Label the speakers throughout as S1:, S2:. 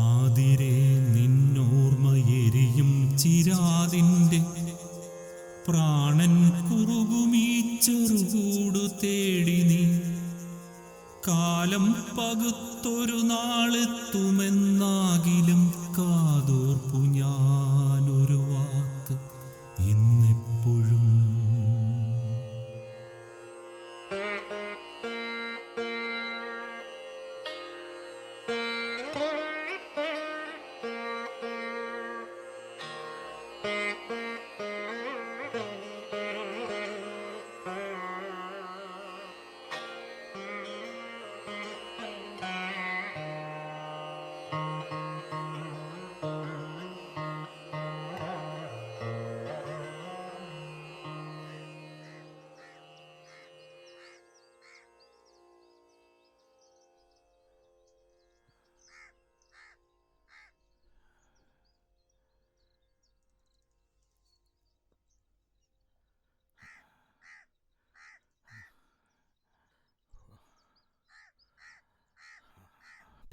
S1: ആതിരേ നിന്നോർമ്മയെരിയും ചിരാതിൻ്റെ പ്രാണൻ കുറുകുമീ ചെറുകൂടു തേടി നീ കാലം പകുത്തൊരു നാളെത്തുമെന്നാകിലും കാതോർപ്പു ഞാനൊരു വാക്ക് ഇന്നെപ്പോഴും.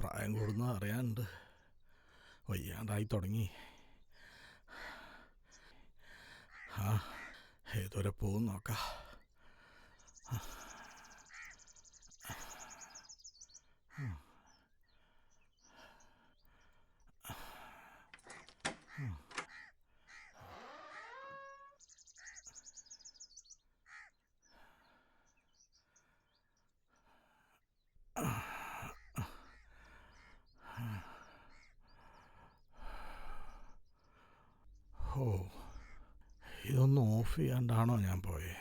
S2: പ്രായം കൂടുന്നത് അറിയാനുണ്ട്. വയ്യാണ്ടായി തുടങ്ങി. ഏതുവരെ പോകും നോക്കാം. ഇതൊന്ന് ഓഫ് ചെയ്യാണ്ടാണോ ഞാൻ പോയേ?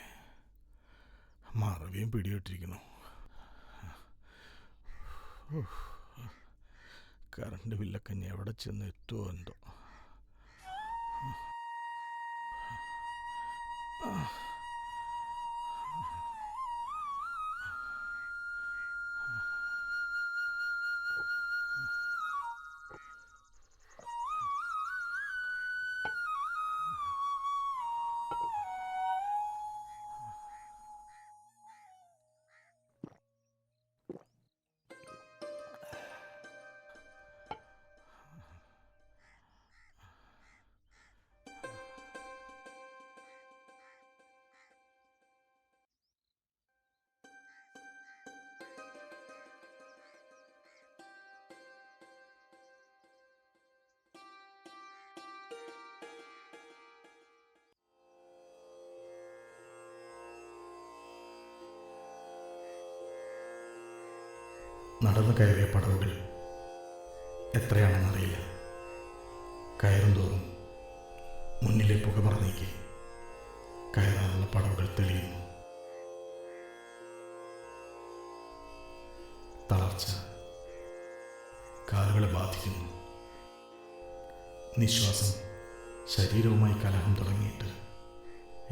S2: മറവിയും പിടിയിട്ടിരിക്കുന്നു. കറണ്ട് ബില്ലൊക്കെ ഇനി എവിടെ ചെന്ന് എത്തുമോ എന്തോ. നടന്നു കയറിയ പടവുകൾ എത്രയാണെന്നറിയില്ല. കയറും തോറും മുന്നിലെ പുകമറ നീക്കി കയറാനുള്ള പടവുകൾ തെളിയുന്നു. തളർച്ച കാലുകളെ ബാധിക്കുന്നു. നിശ്വാസം ശരീരവുമായി കലഹം തുടങ്ങിയിട്ട്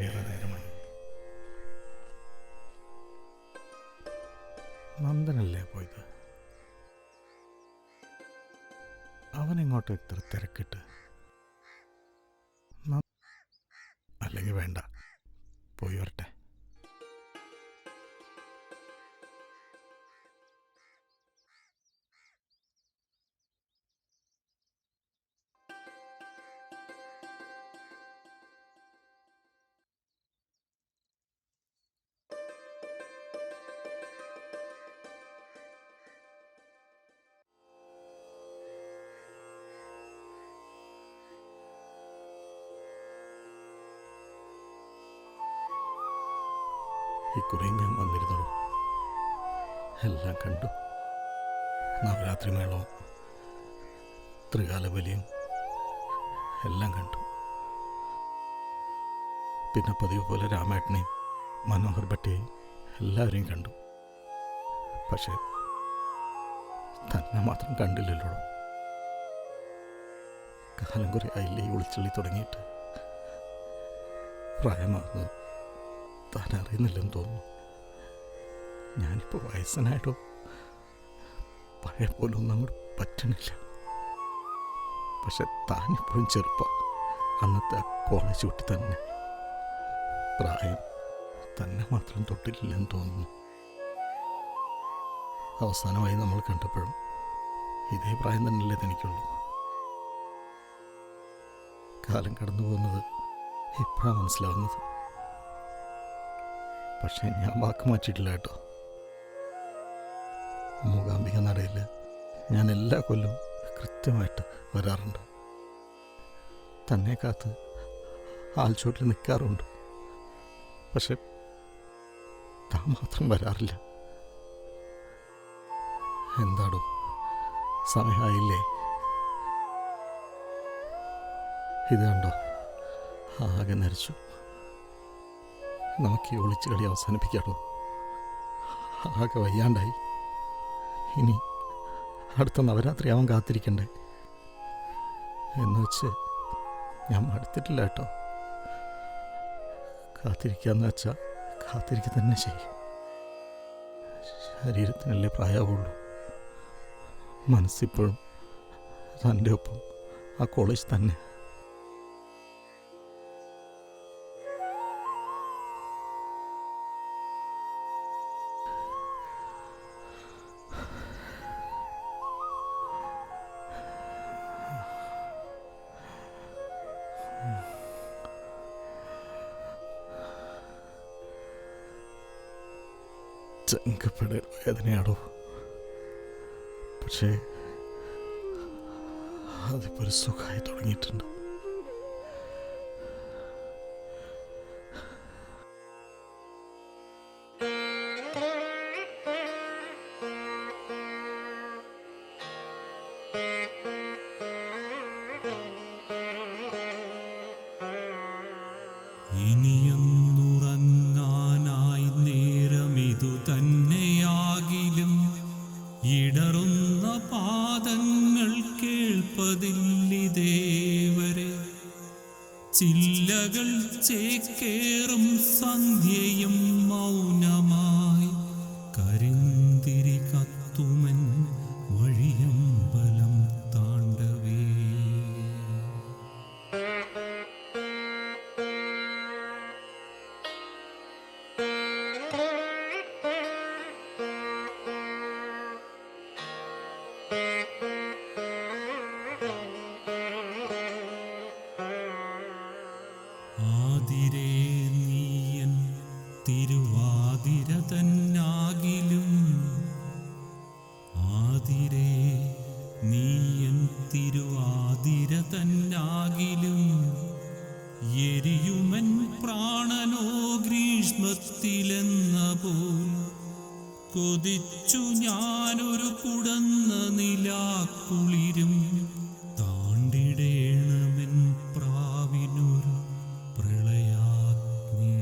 S2: ഏറെ നേരമായി. നന്ദനല്ലേ പോയത്? അവനെങ്ങോട്ട് ഇത്ര തിരക്കിട്ട്? അല്ലെങ്കിൽ വേണ്ട, പോയി വരട്ടെ. ഇക്കുറിയും ഞാൻ വന്നിരുന്നുള്ളൂ. എല്ലാം കണ്ടു. നവരാത്രി മേളവും ത്രികാലബലിയും എല്ലാം കണ്ടു. പിന്നെ പതിവ് പോലെ രാമേട്ടനെയും മനോഹർ ഭട്ടിയെയും എല്ലാവരെയും കണ്ടു. പക്ഷേ തന്നെ മാത്രം കണ്ടില്ലല്ലോ. കാലം കുറേ ആയില്ലേ ഒളിച്ചള്ളി തുടങ്ങിയിട്ട്. പ്രായമാകുന്നത് താൻ അറിയുന്നില്ലെന്ന് തോന്നുന്നു. ഞാനിപ്പോൾ വയസ്സനായിട്ടോ പഴയ പോലെ ഒന്നും അങ്ങോട്ട് പറ്റണില്ല. പക്ഷെ താനിപ്പോഴും ചെറുപ്പം, അന്നത്തെ കോളേജ് കുട്ടി തന്നെ. പ്രായം തന്നെ മാത്രം തൊട്ടില്ലെന്ന് തോന്നുന്നു. അവസാനമായി നമ്മൾ കണ്ടപ്പോഴും ഇതേ പ്രായം തന്നെയല്ലേ തനിക്കുള്ളൂ. കാലം കടന്നു പോകുന്നത് ഇപ്പോഴാണ് മനസ്സിലാവുന്നത്. പക്ഷെ ഞാൻ വാക്ക് മാറ്റിയിട്ടില്ല കേട്ടോ. മൂകാംബിക നടയിൽ ഞാൻ എല്ലാ കൊല്ലവും കൃത്യമായിട്ട് വരാറുണ്ട്. തന്നെ കാത്ത് ആൽച്ചോട്ടിൽ നിൽക്കാറുണ്ട്. പക്ഷെ താൻ മാത്രം വരാറില്ല. എന്താടോ, സമയമായില്ലേ? ഇത് കണ്ടോ, ആകെ നരച്ചു. നമുക്ക് ഈ ഒളിച്ചു കളി അവസാനിപ്പിക്കാടോ. ആകെ വയ്യാണ്ടായി. ഇനി അടുത്ത നവരാത്രി അവൻ കാത്തിരിക്കണ്ടേ എന്ന് വെച്ച് ഞാൻ മടുത്തിട്ടില്ല കേട്ടോ. കാത്തിരിക്കാന്ന് വെച്ചാൽ കാത്തിരിക്കുക തന്നെ ചെയ്യും. ശരീരത്തിനല്ലേ പ്രായമുള്ളൂ. മനസ്സിപ്പോഴും തൻ്റെ ഒപ്പം ആ കോളേജ് തന്നെ. ചെങ്കപ്പടെ വേദനയാടോ. പക്ഷേ അതിപ്പോൾ ഒരു സുഖമായി തുടങ്ങിയിട്ടുണ്ട്.
S1: ഇനിയൊന്നുറങ്ങാനായി നേരമിതു തന്നെയാകിലും ഇടറുന്ന പാദങ്ങൾ കേൾപ്പതില്ലിതേവരെ. ചില്ലകൾ ചേക്കേറും സന്ധ്യയും മൗനമായി കരിന്തിരി കത്തുമൻ വഴിയമ്പലം താണ്ടവേ. ആതിരേ നീയൻ തിരുവാതിര തന്നാകിലും, ആതിരേ നീയൻ തിരുവാതിര തന്നാകിലും, എരിയുമൻ പ്രാണനോ ഗ്രീഷ്മത്തിലെന്ന പോൽ കൊതിച്ചു ഞാനൊരു കുടന്ന നിലാക്കുളിരും താണ്ടിടേണമെൻ പ്രാവിനൊരു പ്രളയാഗ്നി.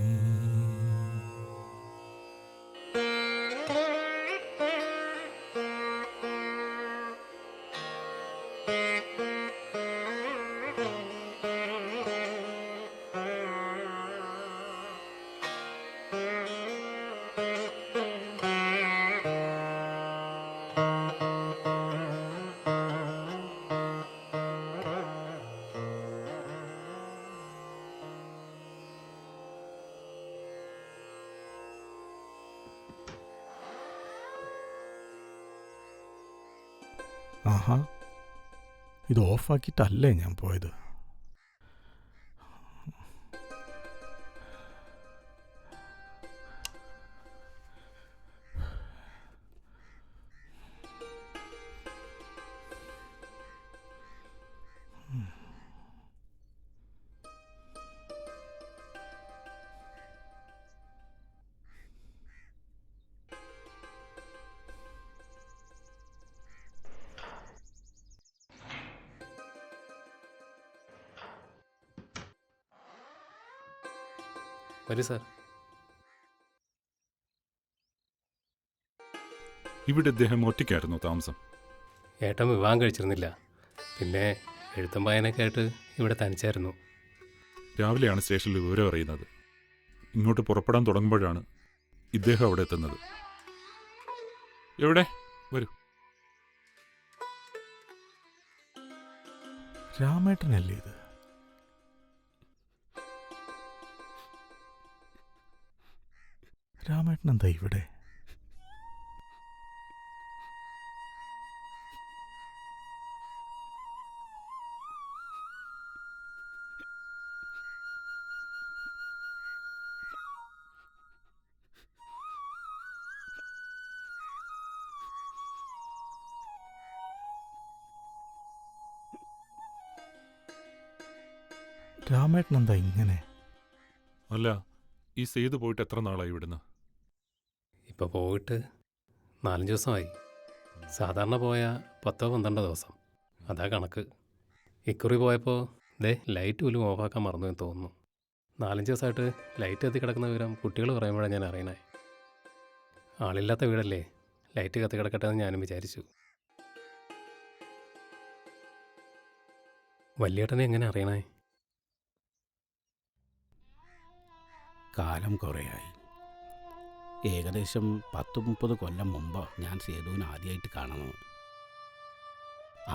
S2: ആഹാ, ഇത് ഓഫാക്കിയിട്ടല്ലേ ഞാൻ പോയത്.
S3: വരൂ സാർ.
S4: ഇവിടെ ഇദ്ദേഹം ഒറ്റയ്ക്കായിരുന്നു താമസം?
S3: ഏട്ടൻ വിവാഹം കഴിച്ചിരുന്നില്ല. പിന്നെ എഴുത്തും വായനയൊക്കെ ആയിട്ട് ഇവിടെ തനിച്ചായിരുന്നു.
S4: രാവിലെയാണ് സ്റ്റേഷനിൽ വിവരം അറിയുന്നത്. ഇങ്ങോട്ട് പുറപ്പെടാൻ തുടങ്ങുമ്പോഴാണ് ഇദ്ദേഹം അവിടെ എത്തുന്നത്. എവിടെ? വരൂ.
S2: രാമേട്ടനല്ലേ ഇത്? രാമേട്ടൻ എന്താ ഇവിടെ? രാമേട്ടൻ എന്താ ഇങ്ങനെ?
S4: അല്ല, ഈ സേതു പോയിട്ട് എത്ര നാളായി ഇവിടുന്ന്?
S3: ഇപ്പോൾ പോയിട്ട് 4-5 ദിവസമായി. സാധാരണ പോയാൽ 10-12 ദിവസം, അതാ കണക്ക്. ഇക്കുറി പോയപ്പോൾ ലൈറ്റ് പോലും ഓഫാക്കാൻ മറന്നു എന്ന് തോന്നുന്നു. 4-5 ദിവസമായിട്ട് ലൈറ്റ് കത്തി കിടക്കുന്ന വിവരം കുട്ടികൾ പറയുമ്പോഴാണ് ഞാൻ അറിയണേ. ആളില്ലാത്ത വീടല്ലേ, ലൈറ്റ് കത്തി കിടക്കട്ടെ എന്ന് ഞാനും വിചാരിച്ചു. വലിയേട്ടനെ എങ്ങനെ അറിയണേ?
S5: കാലം കുറേയായി. ഏകദേശം 10-30 കൊല്ലം മുമ്പ് ഞാൻ സേതുവിനെ ആദ്യമായിട്ട് കാണുന്നത്.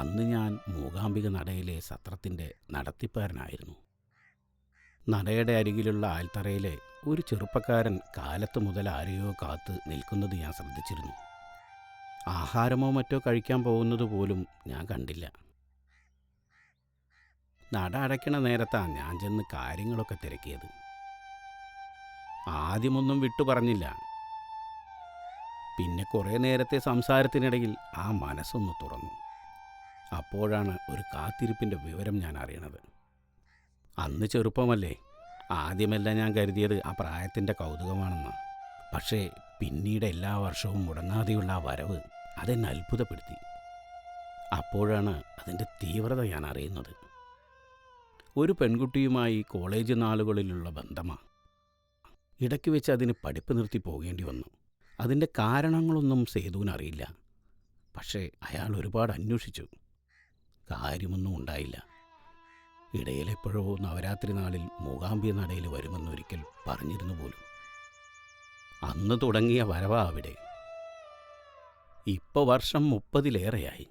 S5: അന്ന് ഞാൻ മൂകാംബിക നടയിലെ സത്രത്തിൻ്റെ നടത്തിപ്പുകാരനായിരുന്നു. നടയുടെ അരികിലുള്ള ആൽത്തറയിലെ ഒരു ചെറുപ്പക്കാരൻ കാലത്ത് മുതൽ ആരെയോ കാത്ത് നിൽക്കുന്നത് ഞാൻ ശ്രദ്ധിച്ചിരുന്നു. ആഹാരമോ മറ്റോ കഴിക്കാൻ പോകുന്നത് പോലും ഞാൻ കണ്ടില്ല. നട അടയ്ക്കണ നേരത്താണ് ഞാൻ ചെന്ന് കാര്യങ്ങളൊക്കെ തിരക്കിയത്. ആദ്യമൊന്നും വിട്ടു പറഞ്ഞില്ല. പിന്നെ കുറേ നേരത്തെ സംസാരത്തിനിടയിൽ ആ മനസ്സൊന്ന് തുറന്നു. അപ്പോഴാണ് ഒരു കാത്തിരിപ്പിൻ്റെ വിവരം ഞാൻ അറിയണത്. അന്ന് ചെറുപ്പമല്ലേ, ആദ്യമെല്ലാം ഞാൻ കരുതിയത് ആ പ്രായത്തിൻ്റെ കൗതുകമാണെന്ന്. പക്ഷേ പിന്നീട് എല്ലാ വർഷവും മുടങ്ങാതെയുള്ള ആ വരവ് അതെന്നെ അത്ഭുതപ്പെടുത്തി. അപ്പോഴാണ് അതിൻ്റെ തീവ്രത ഞാൻ അറിയുന്നത്. ഒരു പെൺകുട്ടിയുമായി കോളേജ് നാളുകളിലുള്ള ബന്ധമാണ്. ഇടയ്ക്ക് വെച്ച് അതിന് പഠിപ്പ് നിർത്തി പോകേണ്ടി വന്നു. അതിൻ്റെ കാരണങ്ങളൊന്നും സേതുവിനറിയില്ല. പക്ഷേ അയാൾ ഒരുപാട് അന്വേഷിച്ചു. കാര്യമൊന്നും ഉണ്ടായില്ല. ഇടയിലെപ്പോഴോ നവരാത്രി നാളിൽ മൂകാംബിക നടയിൽ വരുമെന്നൊരിക്കൽ പറഞ്ഞിരുന്നു പോലും. അന്ന് തുടങ്ങിയ വരവാ അവിടെ. ഇപ്പോൾ വർഷം 30-ലേറെയായി.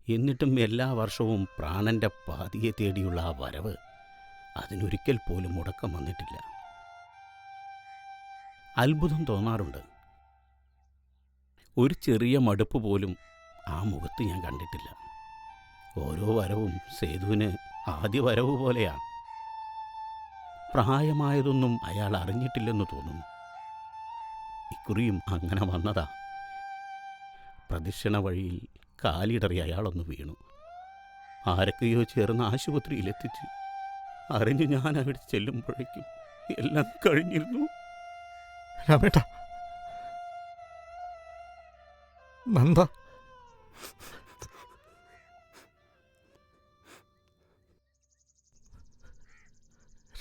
S5: എന്നിട്ടും എല്ലാ വർഷവും പ്രാണൻ്റെ പാതിയെ തേടിയുള്ള ആ വരവ് അതിനൊരിക്കൽ പോലും മുടക്കം വന്നിട്ടില്ല. അത്ഭുതം തോന്നാറുണ്ട്. ഒരു ചെറിയ മടുപ്പ് പോലും ആ മുഖത്ത് ഞാൻ കണ്ടിട്ടില്ല. ഓരോ വരവും സേതുവിന് ആദ്യ വരവ് പോലെയാണ്. പ്രായമായതൊന്നും അയാൾ അറിഞ്ഞിട്ടില്ലെന്ന് തോന്നുന്നു. ഇക്കുറിയും അങ്ങനെ വന്നതാ. പ്രദക്ഷിണ വഴിയിൽ കാലിടറി അയാളൊന്ന് വീണു. ആരൊക്കെയോ ചേർന്ന് ആശുപത്രിയിലെത്തിച്ച് അറിഞ്ഞ് ഞാൻ അവിടെ ചെല്ലുമ്പോഴേക്കും എല്ലാം കഴിഞ്ഞിരുന്നു.
S2: രാമേട്ട, നന്ദ,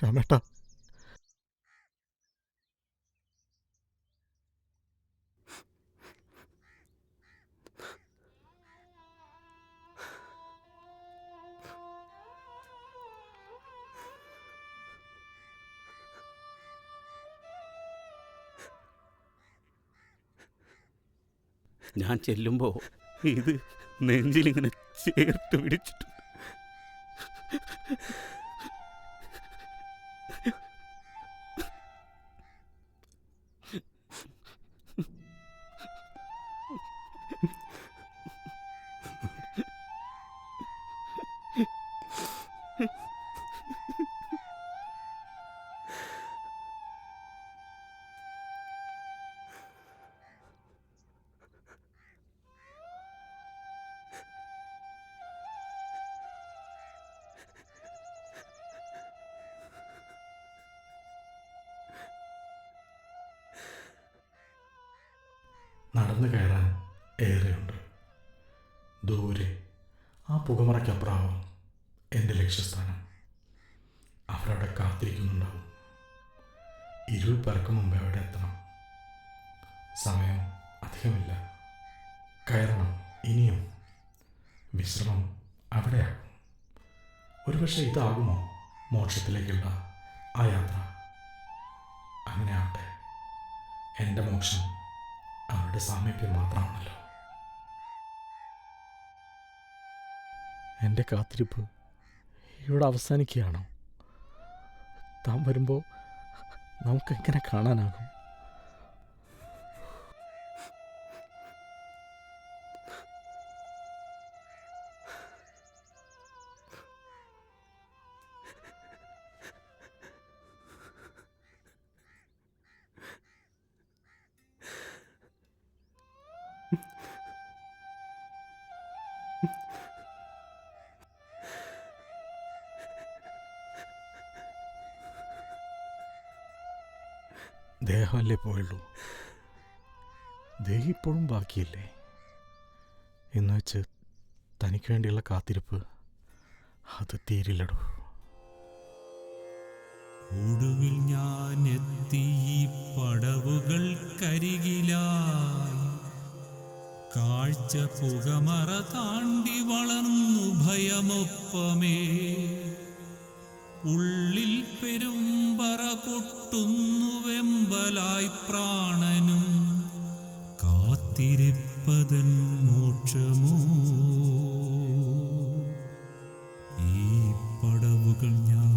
S2: രാമേട്ട,
S5: ഞാൻ ചെല്ലുമ്പോൾ ഇത് നെഞ്ചിലിങ്ങനെ ചേർത്ത് പിടിച്ചിട്ട്
S2: നടന്നു കയറാൻ ഏറെയുണ്ട്. ദൂരെ ആ പുകമറയ്ക്കപ്പുറാവും എൻ്റെ ലക്ഷ്യസ്ഥാനം. അവരവിടെ കാത്തിരിക്കുന്നുണ്ടാവും. ഇരുൾ പറക്കും മുമ്പേ അവിടെ എത്തണം. സമയം അധികമില്ല. കയറണം. ഇനിയും വിശ്രമം അവിടെയാകും. ഒരുപക്ഷെ ഇതാകുമോ മോക്ഷത്തിലേക്കുള്ള ആ യാത്ര? അങ്ങനെ ആവട്ടെ. എൻ്റെ മോക്ഷം അവരുടെ സാമീപ്യം മാത്രമാണല്ലോ. എൻ്റെ കാത്തിരിപ്പ് ഇവിടെ അവസാനിക്കുകയാണോ? താൻ വരുമ്പോൾ നമുക്കെങ്ങനെ കാണാനാകും? ദേഹമല്ലേ പോയുള്ളൂ, ദേഹം ഇപ്പോഴും ബാക്കിയില്ലേ? എന്ന് വെച്ച് തനിക്ക് വേണ്ടിയുള്ള കാത്തിരിപ്പ് അത് തീരില്ലടോ.
S1: ഒടുവിൽ ഞാൻ എത്തി ഈ പടവുകൾക്കരികിലായി. കാഴ്ച പുകമറ താണ്ടി വളർന്നു ഭയമൊപ്പമേ. ഉള്ളിൽ പെരുമ്പറ കൊട്ടുന്നു വെമ്പലായി പ്രാണനും. കാത്തിരിപ്പതൻ മോക്ഷമോ? ഈ പടവുകൾ ഞാൻ